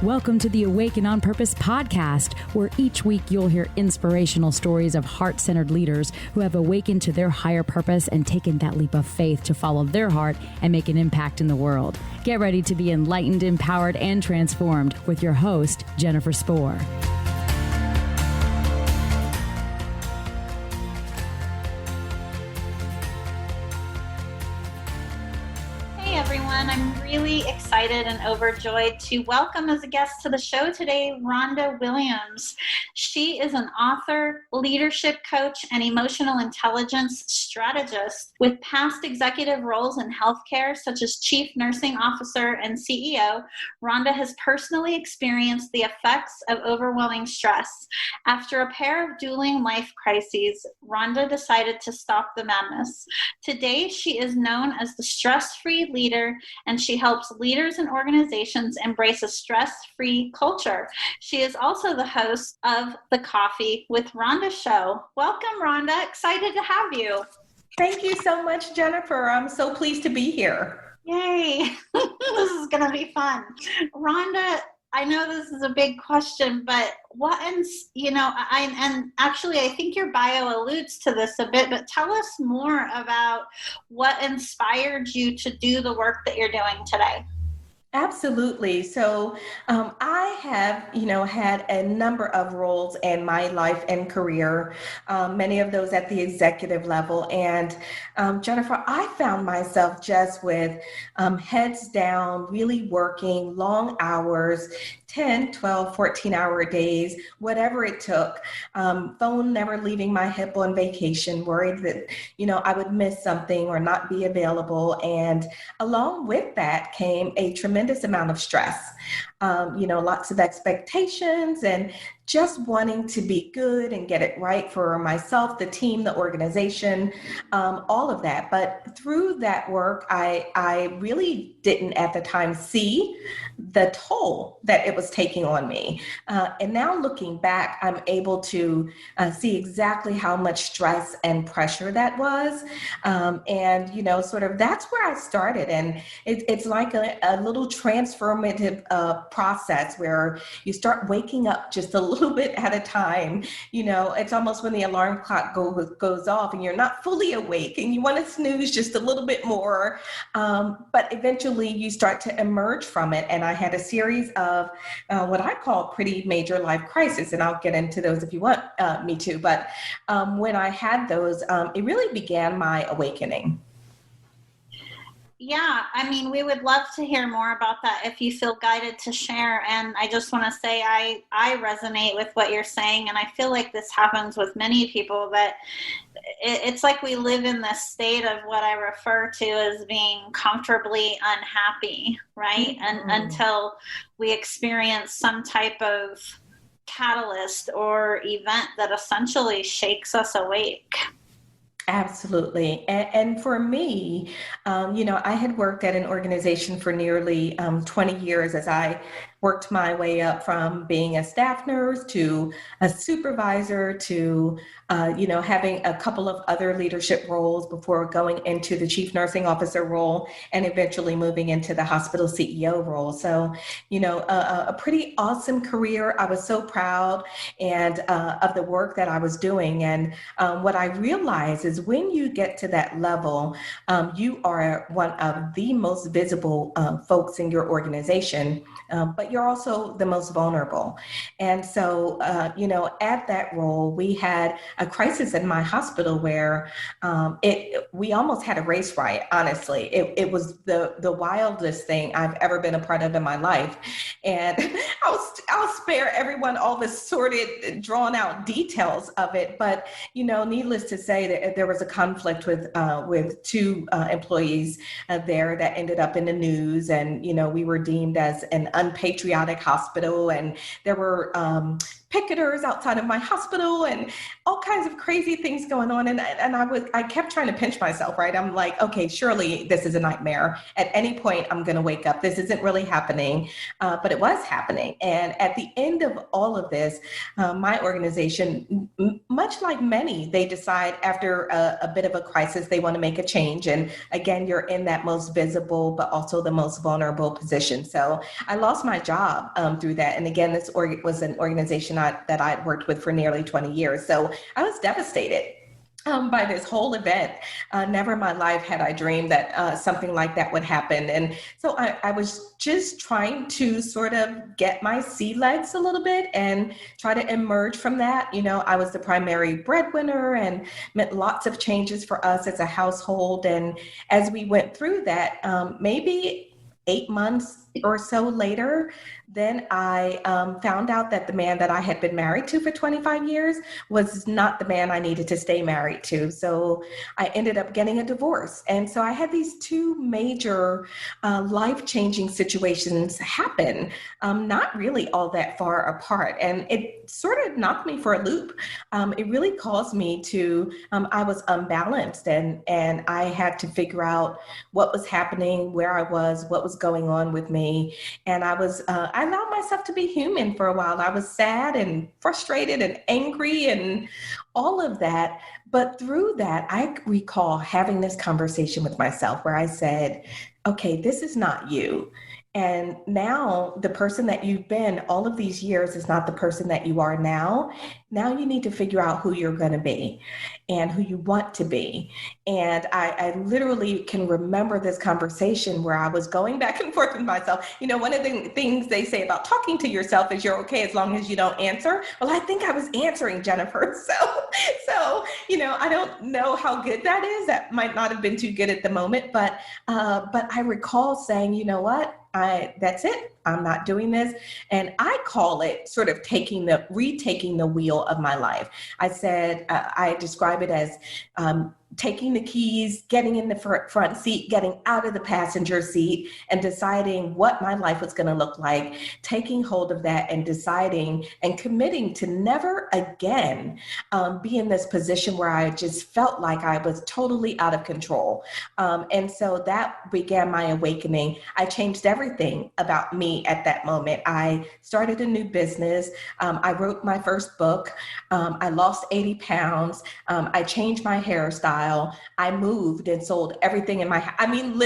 Welcome to the Awaken on Purpose podcast, where each week you'll hear inspirational stories of heart-centered leaders who have awakened to their higher purpose and taken that leap of faith to follow their heart and make an impact in the world. Get ready to be enlightened, empowered, and transformed with your host, Jennifer Spohr. I'm really excited and overjoyed to welcome as a guest to the show today, Rhonda Williams. She is an author, leadership coach, and emotional intelligence strategist with past executive roles in healthcare, such as chief nursing officer and CEO. Rhonda has personally experienced the effects of overwhelming stress. After a pair of dueling life crises, Rhonda decided to stop the madness. Today, she is known as the stress-free leader, and she helps leaders and organizations embrace a stress-free culture. She is also the host of the Coffee with Rhonda Show. Welcome, Rhonda. Excited to have you. Thank you so much, Jennifer. I'm so pleased to be here. Yay. This is going to be fun. Rhonda, I know this is a big question, but I think your bio alludes to this a bit, but tell us more about what inspired you to do the work that you're doing today. Absolutely. So I have, had a number of roles in my life and career, many of those at the executive level. And Jennifer, I found myself just with heads down, really working long hours, 10, 12, 14-hour days, whatever it took. Phone never leaving my hip on vacation, worried that, I would miss something or not be available. And along with that came a tremendous amount of stress. Lots of expectations and just wanting to be good and get it right for myself, the team, the organization, all of that. But through that work, I really didn't at the time see the toll that it was taking on me. And now looking back, I'm able to see exactly how much stress and pressure that was. That's where I started. And it's like a little transformative process where you start waking up just a little bit at a time. It's almost when the alarm clock goes off and you're not fully awake and you want to snooze just a little bit more. But eventually you start to emerge from it. And I had a series of what I call pretty major life crises. And I'll get into those if you want me to. But when I had those, it really began my awakening. Yeah, we would love to hear more about that if you feel guided to share. And I just want to say I resonate with what you're saying. And I feel like this happens with many people, that it's like we live in this state of what I refer to as being comfortably unhappy, right? Mm-hmm. And until we experience some type of catalyst or event that essentially shakes us awake. Absolutely. And for me, I had worked at an organization for nearly 20 years as I worked my way up from being a staff nurse to a supervisor to, having a couple of other leadership roles before going into the chief nursing officer role and eventually moving into the hospital CEO role. So, a pretty awesome career. I was so proud of the work that I was doing. And what I realized is when you get to that level, you are one of the most visible folks in your organization, but you're also the most vulnerable. And so, at that role, we had a crisis in my hospital where we almost had a race riot, honestly. It was the wildest thing I've ever been a part of in my life. And I'll spare everyone all the sordid, drawn out details of it. But, needless to say that there was a conflict with two employees there that ended up in the news. And, we were deemed as an unpatriotic hospital. And there were picketers outside of my hospital and all kinds of crazy things going on. And I kept trying to pinch myself, right? I'm like, okay, surely this is a nightmare. At any point, I'm going to wake up. This isn't really happening, but it was happening. And at the end of all of this, my organization, much like many, they decide after a bit of a crisis, they want to make a change. And again, you're in that most visible, but also the most vulnerable position. So I lost my job through that. And again, this was an organization that I'd worked with for nearly 20 years. So I was devastated by this whole event. Never in my life had I dreamed that something like that would happen. And so I was just trying to sort of get my sea legs a little bit and try to emerge from that. You know, I was the primary breadwinner and meant lots of changes for us as a household. And as we went through that, maybe 8 months or so later, then I found out that the man that I had been married to for 25 years was not the man I needed to stay married to. So I ended up getting a divorce. And so I had these two major life-changing situations happen, not really all that far apart. And it sort of knocked me for a loop. It really caused me to, I was unbalanced and I had to figure out what was happening, where I was, what was going on with me. And I allowed myself to be human for a while. I was sad and frustrated and angry and all of that. But through that, I recall having this conversation with myself where I said, okay, this is not you. And now the person that you've been all of these years is not the person that you are now. Now you need to figure out who you're going to be and who you want to be. And I literally can remember this conversation where I was going back and forth with myself. You know, one of the things they say about talking to yourself is you're okay as long as you don't answer. Well, I think I was answering, Jennifer. So, you know, I don't know how good that is. That might not have been too good at the moment, but I recall saying, you know what? That's it. I'm not doing this. And I call it sort of retaking the wheel of my life. I said, I describe it as taking the keys, getting in the front seat, getting out of the passenger seat, and deciding what my life was going to look like, taking hold of that and deciding and committing to never again be in this position where I just felt like I was totally out of control. And so that began my awakening. I changed everything about me at that moment. I started a new business. I wrote my first book. I lost 80 pounds. I changed my hairstyle. I moved and sold everything in my house. I mean,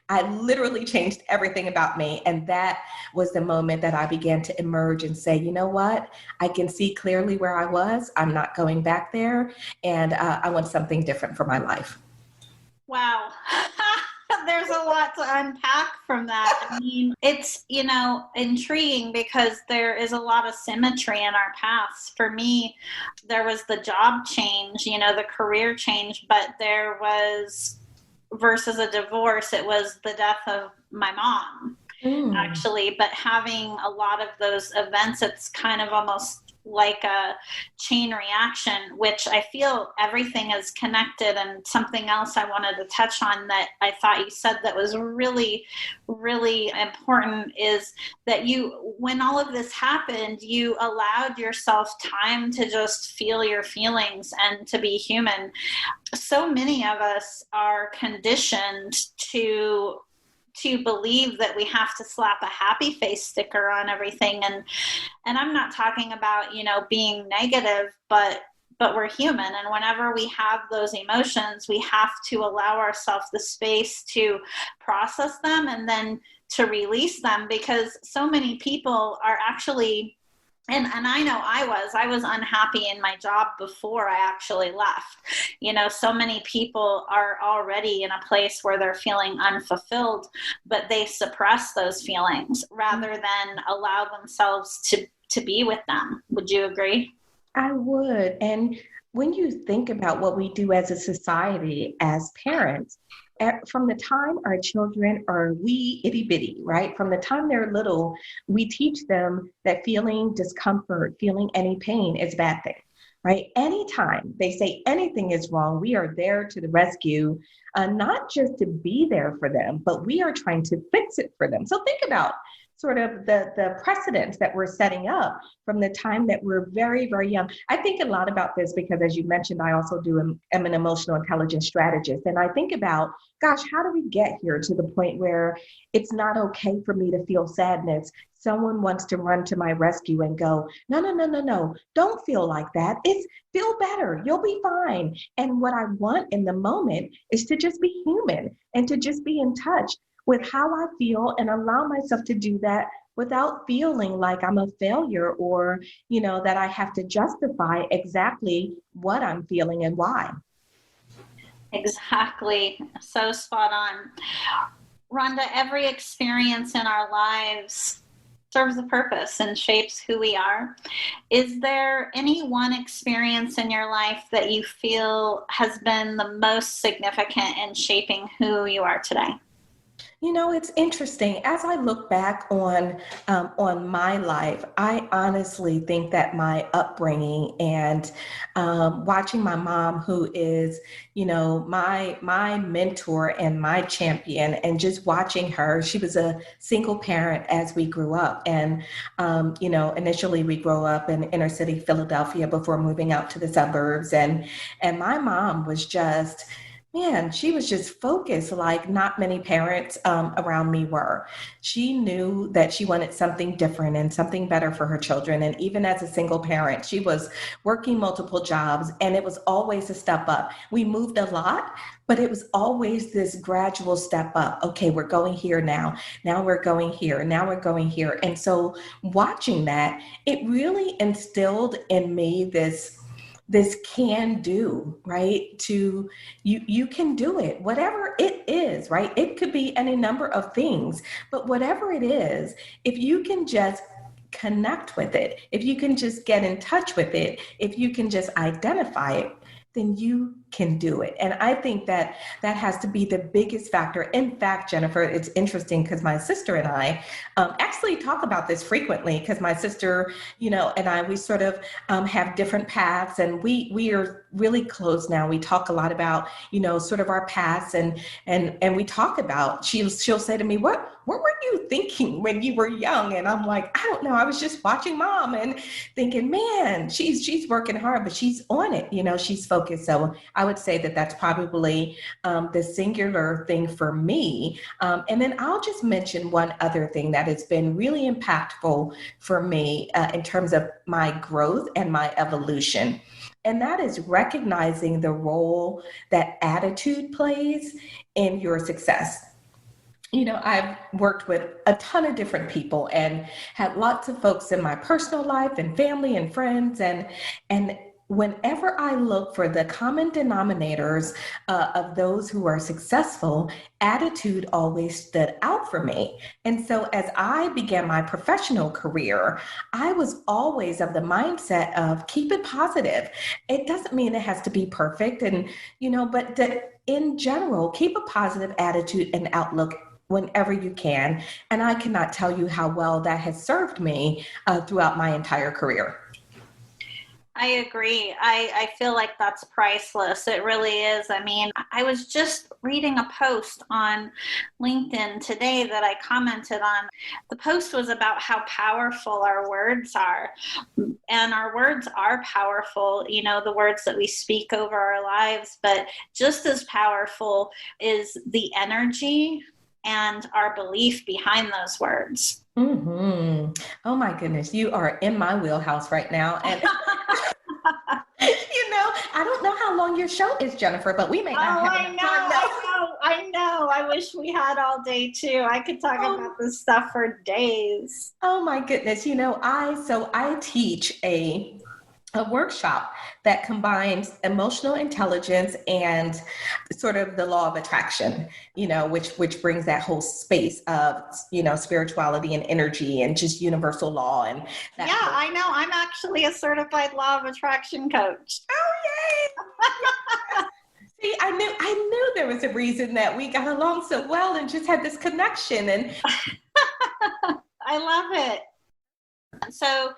I literally changed everything about me. And that was the moment that I began to emerge and say, you know what? I can see clearly where I was. I'm not going back there. And I want something different for my life. Wow. There's a lot to unpack from that. I mean, it's, you know, intriguing because there is a lot of symmetry in our paths. For me, there was the job change, you know, the career change, but there was, versus a divorce, it was the death of my mom, actually. But having a lot of those events, it's kind of almost like a chain reaction, which I feel everything is connected. And something else I wanted to touch on that I thought you said that was really, really important is that when all of this happened, you allowed yourself time to just feel your feelings and to be human. So many of us are conditioned to believe that we have to slap a happy face sticker on everything. And I'm not talking about, you know, being negative, but we're human. And whenever we have those emotions, we have to allow ourselves the space to process them and then to release them, because so many people are actually, and I know I was unhappy in my job before I actually left. You know, so many people are already in a place where they're feeling unfulfilled, but they suppress those feelings rather than allow themselves to be with them. Would you agree? I would. And when you think about what we do as a society, as parents, from the time our children are wee itty bitty, right? From the time they're little, we teach them that feeling discomfort, feeling any pain is a bad thing, right? Anytime they say anything is wrong, we are there to the rescue, not just to be there for them, but we are trying to fix it for them. So think about sort of the precedents that we're setting up from the time that we're very, very young. I think a lot about this because, as you mentioned, I also am an emotional intelligence strategist. And I think about, gosh, how do we get here to the point where it's not okay for me to feel sadness? Someone wants to run to my rescue and go, no, no, no, no, no, don't feel like that. Feel better. You'll be fine. And what I want in the moment is to just be human and to just be in touch with how I feel and allow myself to do that without feeling like I'm a failure or, that I have to justify exactly what I'm feeling and why. Exactly. So spot on. Rhonda, every experience in our lives serves a purpose and shapes who we are. Is there any one experience in your life that you feel has been the most significant in shaping who you are today? It's interesting. As I look back on my life, I honestly think that my upbringing and watching my mom, who is, my mentor and my champion, and just watching her, she was a single parent as we grew up. And, initially we grew up in inner city Philadelphia before moving out to the suburbs. And my mom was just, man, she was just focused like not many parents around me were. She knew that she wanted something different and something better for her children. And even as a single parent, she was working multiple jobs, and it was always a step up. We moved a lot, but it was always this gradual step up. Okay, we're going here now. Now we're going here. Now we're going here. And so watching that, it really instilled in me this can do, right? To you can do it, whatever it is, right? It could be any number of things, but whatever it is, if you can just connect with it, if you can just get in touch with it, if you can just identify it, then you can do it. And I think that has to be the biggest factor. In fact, Jennifer, it's interesting because my sister and I actually talk about this frequently, because my sister, and I, we sort of have different paths, and we are really close now. We talk a lot about, sort of our paths, and we talk about, she'll say to me, what were you thinking when you were young? And I'm like, I don't know. I was just watching mom and thinking, man, she's working hard, but she's on it. She's focused. So I would say that that's probably the singular thing for me. And then I'll just mention one other thing that has been really impactful for me in terms of my growth and my evolution. And that is recognizing the role that attitude plays in your success. I've worked with a ton of different people and had lots of folks in my personal life and family and friends. And whenever I look for the common denominators of those who are successful, attitude always stood out for me. And so as I began my professional career, I was always of the mindset of keep it positive. It doesn't mean it has to be perfect, and but in general, keep a positive attitude and outlook whenever you can. And I cannot tell you how well that has served me throughout my entire career. I agree. I feel like that's priceless. It really is. I mean, I was just reading a post on LinkedIn today that I commented on. The post was about how powerful our words are. And our words are powerful, the words that we speak over our lives, but just as powerful is the energy and our belief behind those words. Mm-hmm. Oh my goodness, you are in my wheelhouse right now. And I don't know how long your show is, Jennifer, but we may not have enough time. I know. I wish we had all day too. I could talk about this stuff for days. Oh my goodness. I teach a workshop that combines emotional intelligence and sort of the law of attraction, which brings that whole space of, spirituality and energy and just universal law. And that I know. I'm actually a certified law of attraction coach. Oh, yay! See, I knew there was a reason that we got along so well and just had this connection. And I love it. So,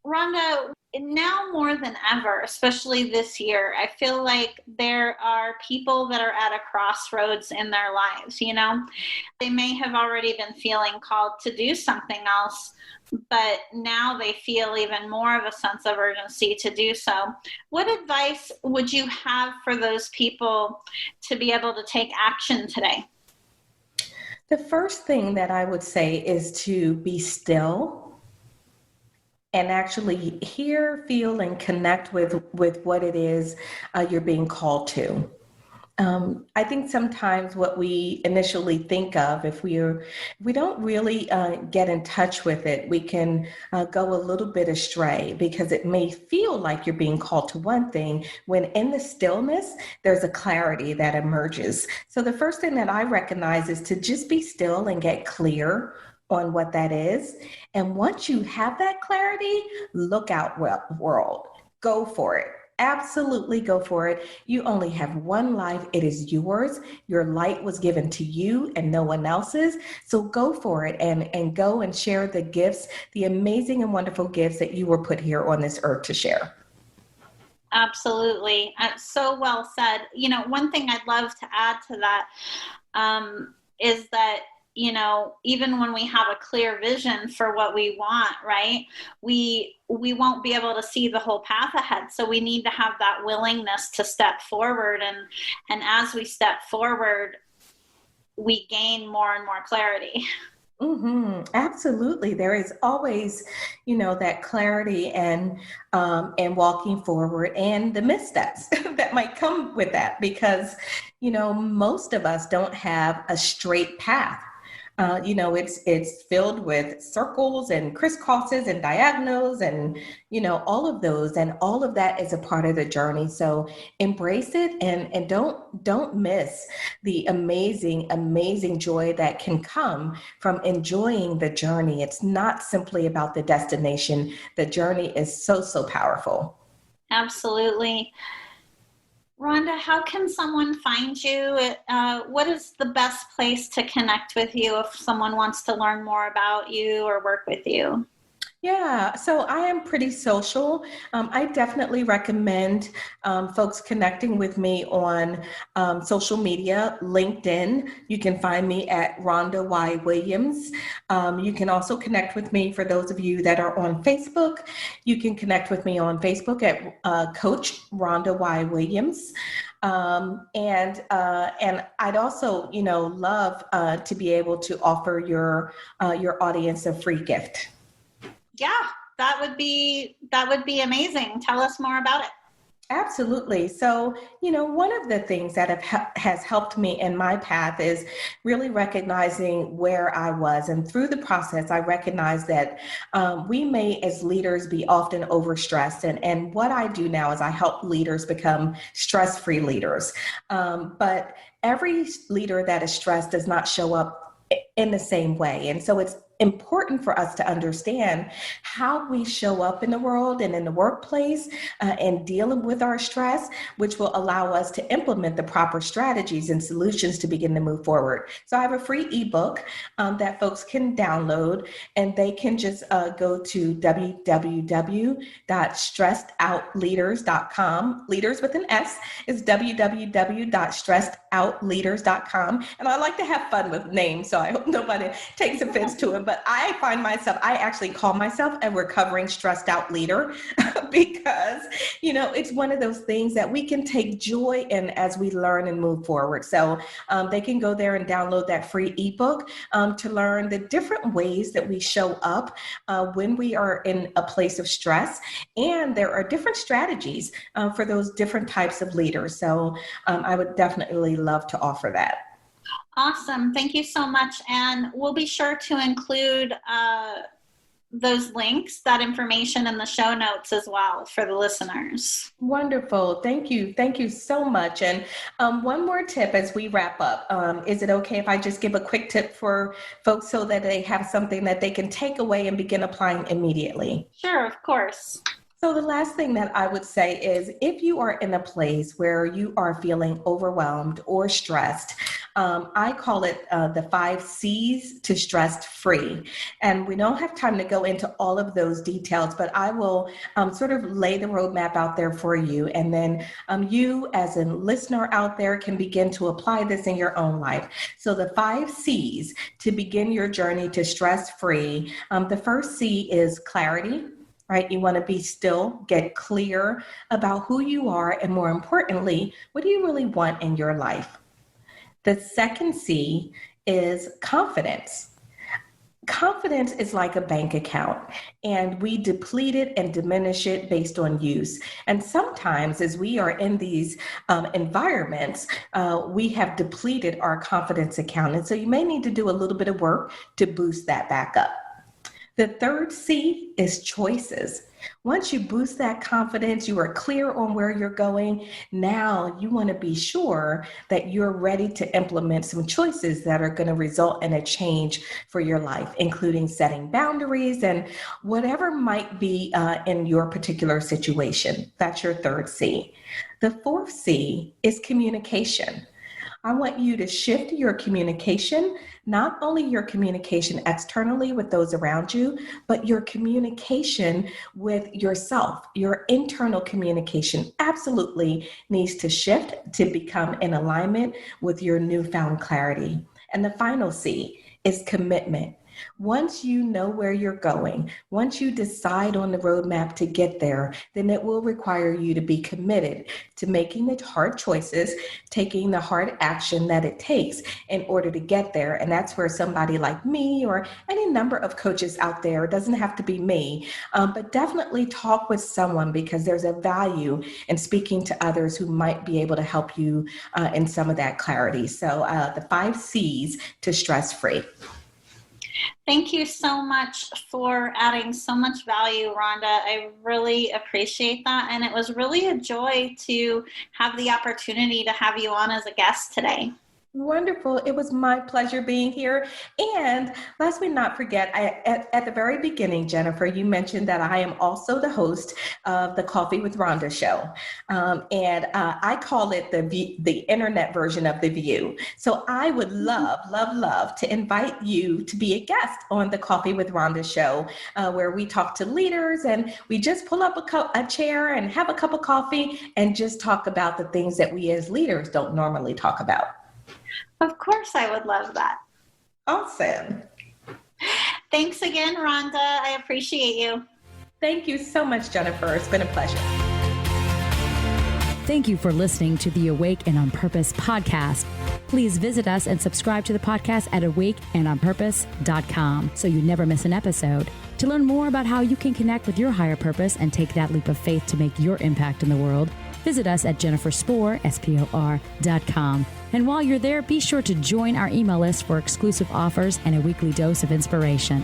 Rhonda, now more than ever, especially this year, I feel like there are people that are at a crossroads in their lives. They may have already been feeling called to do something else, but now they feel even more of a sense of urgency to do so. What advice would you have for those people to be able to take action today? The first thing that I would say is to be still and actually hear, feel, and connect with what it is you're being called to. I think sometimes what we initially think of, if we don't really get in touch with it, we can go a little bit astray, because it may feel like you're being called to one thing when in the stillness, there's a clarity that emerges. So the first thing that I recognize is to just be still and get clear on what that is. And once you have that clarity, look out, world. Go for it. Absolutely go for it. You only have one life. It is yours. Your light was given to you and no one else's. So go for it and go and share the gifts, the amazing and wonderful gifts that you were put here on this earth to share. Absolutely. So well said. One thing I'd love to add to that is that even when we have a clear vision for what we want, right, we won't be able to see the whole path ahead. So we need to have that willingness to step forward. And as we step forward, we gain more and more clarity. Mm-hmm. Absolutely. There is always, that clarity and walking forward and the missteps that might come with that, because, most of us don't have a straight path. It's filled with circles and crisscrosses and diagonals and, all of those, and all of that is a part of the journey. So embrace it and don't miss the amazing, amazing joy that can come from enjoying the journey. It's not simply about the destination. The journey is so, so powerful. Absolutely. Rhonda, how can someone find you? What is the best place to connect with you if someone wants to learn more about you or work with you? Yeah, so I am pretty social. I definitely recommend folks connecting with me on social media, LinkedIn. You can find me at Rhonda Y. Williams. You can also connect with me, for those of you that are on Facebook. You can connect with me on Facebook at Coach Rhonda Y. Williams. And I'd also, love to be able to offer your audience a free gift. Yeah, that would be amazing. Tell us more about it. Absolutely. So, one of the things that has helped me in my path is really recognizing where I was. And through the process, I recognized that we may, as leaders, be often overstressed. And what I do now is I help leaders become stress-free leaders. But every leader that is stressed does not show up in the same way. And so it's important for us to understand how we show up in the world and in the workplace and dealing with our stress, which will allow us to implement the proper strategies and solutions to begin to move forward. So I have a free ebook that folks can download, and they can just go to www.stressedoutleaders.com. Leaders with an S is www.stressedoutleaders.com. And I like to have fun with names, so I hope nobody takes offense to it. But I actually call myself a recovering stressed out leader because, it's one of those things that we can take joy in as we learn and move forward. So they can go there and download that free ebook to learn the different ways that we show up when we are in a place of stress. And there are different strategies for those different types of leaders. So I would definitely love to offer that. Awesome. Thank you so much. And we'll be sure to include those links, that information in the show notes as well for the listeners. Wonderful. Thank you. Thank you so much. And one more tip as we wrap up. Is it okay if I just give a quick tip for folks so that they have something that they can take away and begin applying immediately? Sure, of course. So the last thing that I would say is if you are in a place where you are feeling overwhelmed or stressed, I call it the 5 C's to stress free. And we don't have time to go into all of those details, but I will sort of lay the roadmap out there for you. And then you as a listener out there can begin to apply this in your own life. So the 5 C's to begin your journey to stress free. The first C is clarity. Right? You want to be still, get clear about who you are, and more importantly, what do you really want in your life? The second C is confidence. Confidence is like a bank account, and we deplete it and diminish it based on use. And sometimes as we are in these environments, we have depleted our confidence account. And so you may need to do a little bit of work to boost that back up. The third C is choices. Once you boost that confidence, you are clear on where you're going. Now you want to be sure that you're ready to implement some choices that are going to result in a change for your life, including setting boundaries and whatever might be in your particular situation. That's your third C. The fourth C is communication. I want you to shift your communication, not only your communication externally with those around you, but your communication with yourself. Your internal communication absolutely needs to shift to become in alignment with your newfound clarity. And the final C is commitment. Once you know where you're going, once you decide on the roadmap to get there, then it will require you to be committed to making the hard choices, taking the hard action that it takes in order to get there. And that's where somebody like me or any number of coaches out there, it doesn't have to be me, but definitely talk with someone, because there's a value in speaking to others who might be able to help you in some of that clarity. So the 5 C's to stress free. Thank you so much for adding so much value, Rhonda. I really appreciate that. And it was really a joy to have the opportunity to have you on as a guest today. Wonderful. It was my pleasure being here. And lest we not forget, at the very beginning, Jennifer, you mentioned that I am also the host of the Coffee with Rhonda show. And I call it the internet version of The View. So I would love to invite you to be a guest on the Coffee with Rhonda show, where we talk to leaders and we just pull up a chair and have a cup of coffee and just talk about the things that we as leaders don't normally talk about. Of course, I would love that. Awesome. Thanks again, Rhonda. I appreciate you. Thank you so much, Jennifer. It's been a pleasure. Thank you for listening to the Awake and On Purpose podcast. Please visit us and subscribe to the podcast at awakeandonpurpose.com so you never miss an episode. To learn more about how you can connect with your higher purpose and take that leap of faith to make your impact in the world, visit us at jenniferspor.com. And while you're there, be sure to join our email list for exclusive offers and a weekly dose of inspiration.